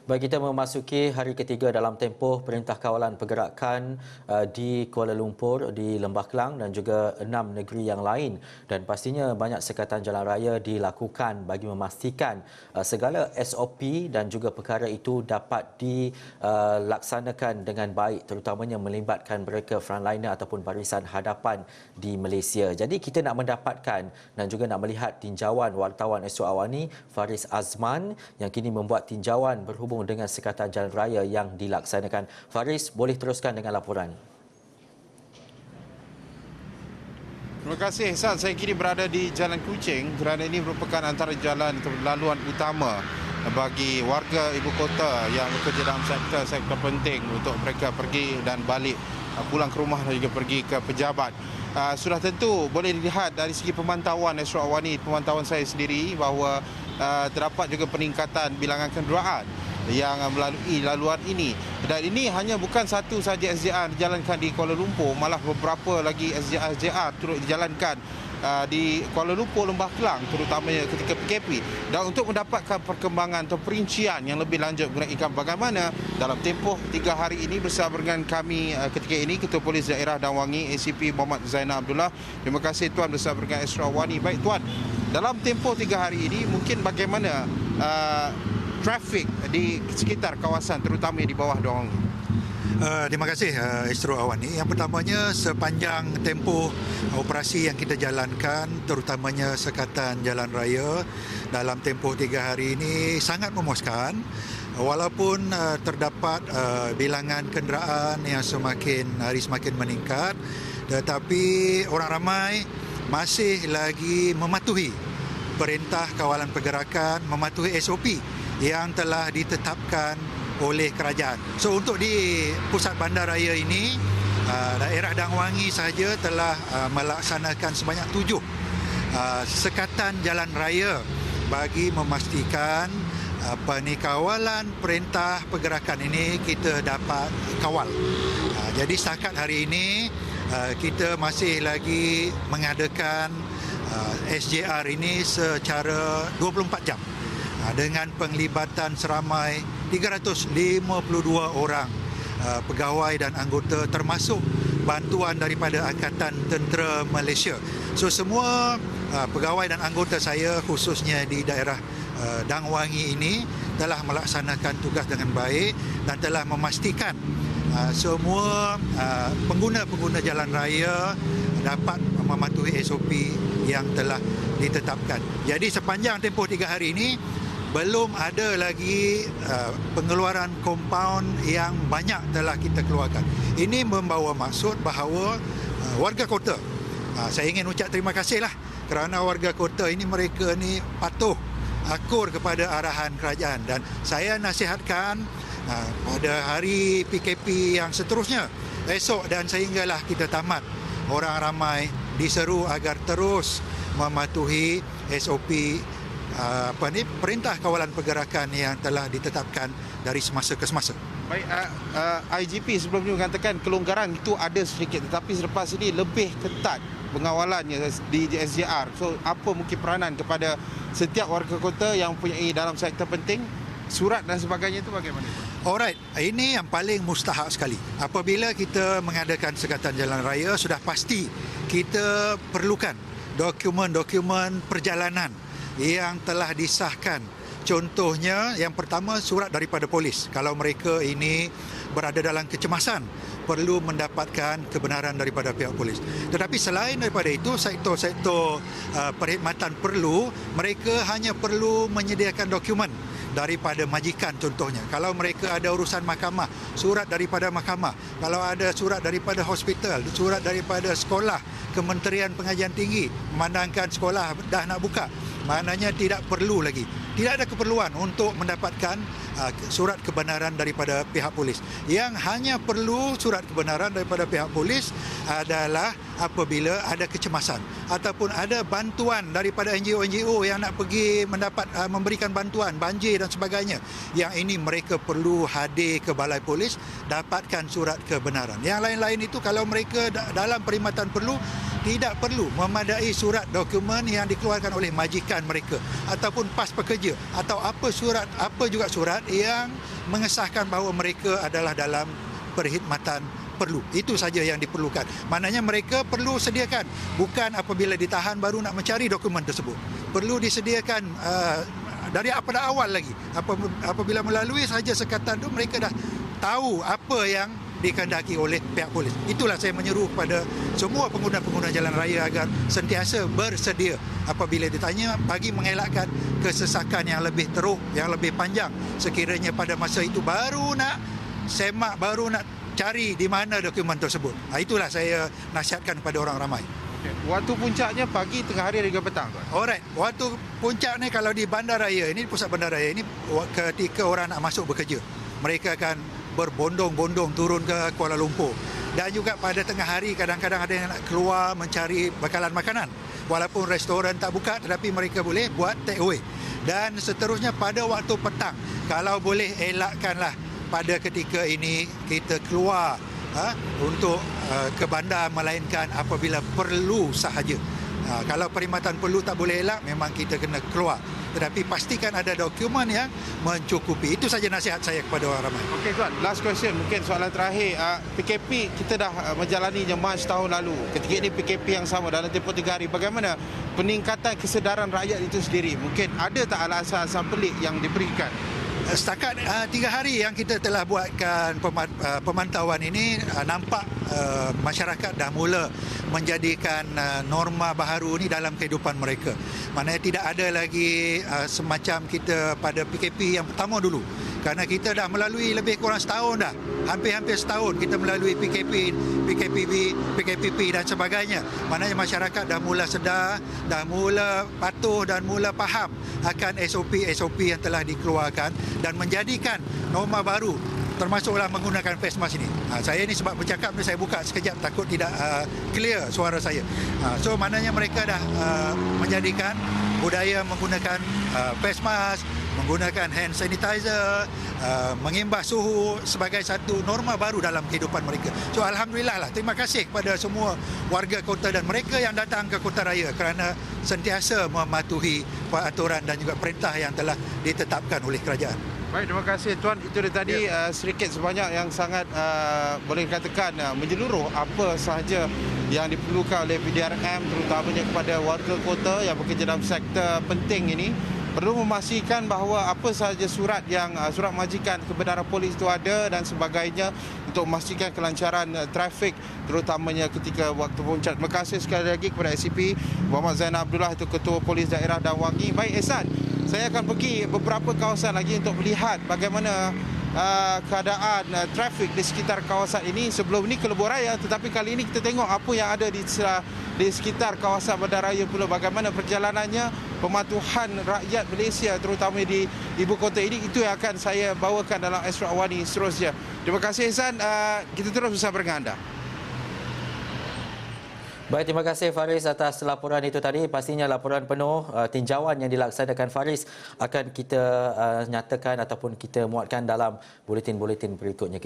Baik, kita memasuki hari ketiga dalam tempoh Perintah Kawalan Pergerakan di Kuala Lumpur, di Lembah Kelang dan juga 6 negeri yang lain. Dan pastinya banyak sekatan jalan raya dilakukan bagi memastikan segala SOP dan juga perkara itu dapat dilaksanakan dengan baik, terutamanya melibatkan mereka frontliner ataupun barisan hadapan di Malaysia. Jadi kita nak mendapatkan dan juga nak melihat tinjauan wartawan Astro Awani Faris Azman yang kini membuat tinjauan berhubung dengan sekatan jalan raya yang dilaksanakan. Faris, boleh teruskan dengan laporan. Terima kasih Ihsan. Saya kini berada di Jalan Kuching kerana ini merupakan antara jalan atau laluan utama bagi warga ibu kota yang bekerja dalam sektor penting untuk mereka pergi dan balik, pulang ke rumah dan juga pergi ke pejabat. Sudah tentu boleh dilihat dari segi pemantauan Astro Awani, pemantauan saya sendiri bahawa terdapat juga peningkatan bilangan kenderaan yang melalui laluan ini. Dan ini hanya bukan satu sahaja SJR dijalankan di Kuala Lumpur, malah beberapa lagi SJR turut dijalankan di Kuala Lumpur, Lembah Kelang, terutamanya ketika PKP. Dan untuk mendapatkan perkembangan atau perincian yang lebih lanjut mengenai bagaimana dalam tempoh 3 hari ini bersama dengan kami ketika ini Ketua Polis Daerah Dan Wangi ACP Muhammad Zainal Abdullah. Terima kasih Tuan bersama dengan Astro Awani. Baik Tuan, dalam tempoh 3 hari ini mungkin bagaimana trafik di sekitar kawasan terutama di bawah Dan Wangi? Terima kasih Astro Awani. Yang pertamanya, sepanjang tempoh operasi yang kita jalankan, terutamanya sekatan jalan raya dalam tempoh 3 hari ini sangat memuaskan. Walaupun terdapat bilangan kenderaan yang semakin hari semakin meningkat, tetapi orang ramai masih lagi mematuhi Perintah Kawalan Pergerakan, mematuhi SOP yang telah ditetapkan oleh kerajaan. So untuk di pusat bandaraya ini, daerah Dan Wangi sahaja telah melaksanakan sebanyak 7 sekatan jalan raya bagi memastikan kawalan perintah pergerakan ini kita dapat kawal. Jadi setakat hari ini kita masih lagi mengadakan SJR ini secara 24 jam dengan penglibatan seramai 352 orang pegawai dan anggota, termasuk bantuan daripada Angkatan Tentera Malaysia. So semua pegawai dan anggota saya khususnya di daerah Dan Wangi ini telah melaksanakan tugas dengan baik dan telah memastikan semua pengguna-pengguna jalan raya dapat mematuhi SOP yang telah ditetapkan. Jadi sepanjang tempoh 3 hari ini belum ada lagi pengeluaran kompaun yang banyak telah kita keluarkan. Ini membawa maksud bahawa warga kota, saya ingin ucap terima kasihlah kerana warga kota ini, mereka ni patuh akur kepada arahan kerajaan, dan saya nasihatkan pada hari PKP yang seterusnya esok dan sehinggalah kita tamat, orang ramai diseru agar terus mematuhi SOP Perintah Kawalan Pergerakan yang telah ditetapkan dari semasa ke semasa. Baik, IGP sebelumnya mengatakan kelonggaran itu ada sedikit, tetapi selepas ini lebih ketat pengawalannya di SJR. So apa mungkin peranan kepada setiap warga kota yang mempunyai dalam sektor penting, surat dan sebagainya itu bagaimana? Alright, ini yang paling mustahak sekali. Apabila kita mengadakan sekatan jalan raya, sudah pasti kita perlukan dokumen-dokumen perjalanan yang telah disahkan. Contohnya, yang pertama, surat daripada polis. Kalau mereka ini berada dalam kecemasan, perlu mendapatkan kebenaran daripada pihak polis. Tetapi selain daripada itu, sektor-sektor perkhidmatan perlu, mereka hanya perlu menyediakan dokumen daripada majikan contohnya. Kalau mereka ada urusan mahkamah, surat daripada mahkamah. Kalau ada surat daripada hospital, surat daripada sekolah, Kementerian Pengajian Tinggi, memandangkan sekolah dah nak buka, maknanya tidak perlu lagi. Tidak ada keperluan untuk mendapatkan surat kebenaran daripada pihak polis. Yang hanya perlu surat kebenaran daripada pihak polis adalah apabila ada kecemasan ataupun ada bantuan daripada NGO-NGO yang nak pergi memberikan bantuan banjir dan sebagainya. Yang ini mereka perlu hadir ke balai polis, dapatkan surat kebenaran. Yang lain-lain itu kalau mereka dalam perkhidmatan perlu, tidak perlu memadai surat dokumen yang dikeluarkan oleh majikan mereka ataupun pas pekerja atau apa juga surat yang mengesahkan bahawa mereka adalah dalam perkhidmatan perlu. Itu saja yang diperlukan. Maknanya mereka perlu sediakan, bukan apabila ditahan baru nak mencari dokumen tersebut. Perlu disediakan dari pada awal lagi. Apabila melalui saja sekatan itu, mereka dah tahu apa yang dikehendaki oleh pihak polis. Itulah saya menyeru kepada semua pengguna-pengguna jalan raya agar sentiasa bersedia apabila ditanya, bagi mengelakkan kesesakan yang lebih teruk, yang lebih panjang. Sekiranya pada masa itu baru nak semak, baru nak cari di mana dokumen tersebut. Itulah saya nasihatkan kepada orang ramai. Waktu puncaknya pagi, tengah hari, hingga petang, Tuan? Alright, waktu puncak ni kalau di bandaraya ini, pusat bandaraya ini, ketika orang nak masuk bekerja, mereka akan berbondong-bondong turun ke Kuala Lumpur. Dan juga pada tengah hari kadang-kadang ada yang nak keluar mencari bekalan makanan. Walaupun restoran tak buka, tetapi mereka boleh buat take away. Dan seterusnya pada waktu petang, kalau boleh elakkanlah pada ketika ini kita keluar untuk ke bandar, melainkan apabila perlu sahaja. Kalau perkhidmatan perlu tak boleh elak, memang kita kena keluar. Tetapi pastikan ada dokumen yang mencukupi. Itu saja nasihat saya kepada orang ramai. Okey, Tuan. Last question, mungkin soalan terakhir. PKP kita dah menjalaninya Mac tahun lalu. Ketika ini PKP yang sama dalam tempoh 3 hari. Bagaimana peningkatan kesedaran rakyat itu sendiri? Mungkin ada tak alasan-alasan pelik yang diberikan? Setakat 3 hari yang kita telah buatkan pemantauan ini, nampak masyarakat dah mula menjadikan norma baharu ini dalam kehidupan mereka. Maknanya tidak ada lagi semacam kita pada PKP yang pertama dulu. Kerana kita dah melalui lebih kurang setahun dah. Hampir-hampir setahun kita melalui PKP, PKPP dan sebagainya. Maknanya masyarakat dah mula sedar, dah mula patuh dan mula faham akan SOP yang telah dikeluarkan dan menjadikan norma baru, termasuklah menggunakan face mask ini. Saya ni sebab bercakap ni saya buka sekejap, takut tidak clear suara saya. So maknanya mereka dah menjadikan budaya menggunakan face mask, menggunakan hand sanitizer, mengimbas suhu sebagai satu norma baru dalam kehidupan mereka. So alhamdulillah lah, terima kasih kepada semua warga kota dan mereka yang datang ke Kota Raya kerana sentiasa mematuhi peraturan dan juga perintah yang telah ditetapkan oleh kerajaan. Baik, terima kasih Tuan. Itu dia tadi sedikit sebanyak yang sangat boleh dikatakan menyeluruh apa sahaja yang diperlukan oleh PDRM, terutamanya kepada warga kota yang bekerja dalam sektor penting ini. Perlu memastikan bahawa apa sahaja surat majikan, kebenaran polis itu ada dan sebagainya untuk memastikan kelancaran trafik terutamanya ketika waktu puncak. Terima kasih sekali lagi kepada SCP Muhammad Zainal Abdullah, itu Ketua Polis Daerah Dan Wangi. Baik Ehsan, saya akan pergi beberapa kawasan lagi untuk melihat bagaimana keadaan trafik di sekitar kawasan ini. Sebelum ini ke Lebuh Raya, tetapi kali ini kita tengok apa yang ada di sekitar kawasan bandaraya pula, bagaimana perjalanannya, pematuhan rakyat Malaysia terutama di ibu kota ini. Itu yang akan saya bawakan dalam Astro Awani seterusnya. Terima kasih Ehsan, kita terus bersama dengan anda. Baik, terima kasih Faris atas laporan itu tadi. Pastinya laporan penuh tinjauan yang dilaksanakan Faris akan kita nyatakan ataupun kita muatkan dalam buletin-buletin berikutnya.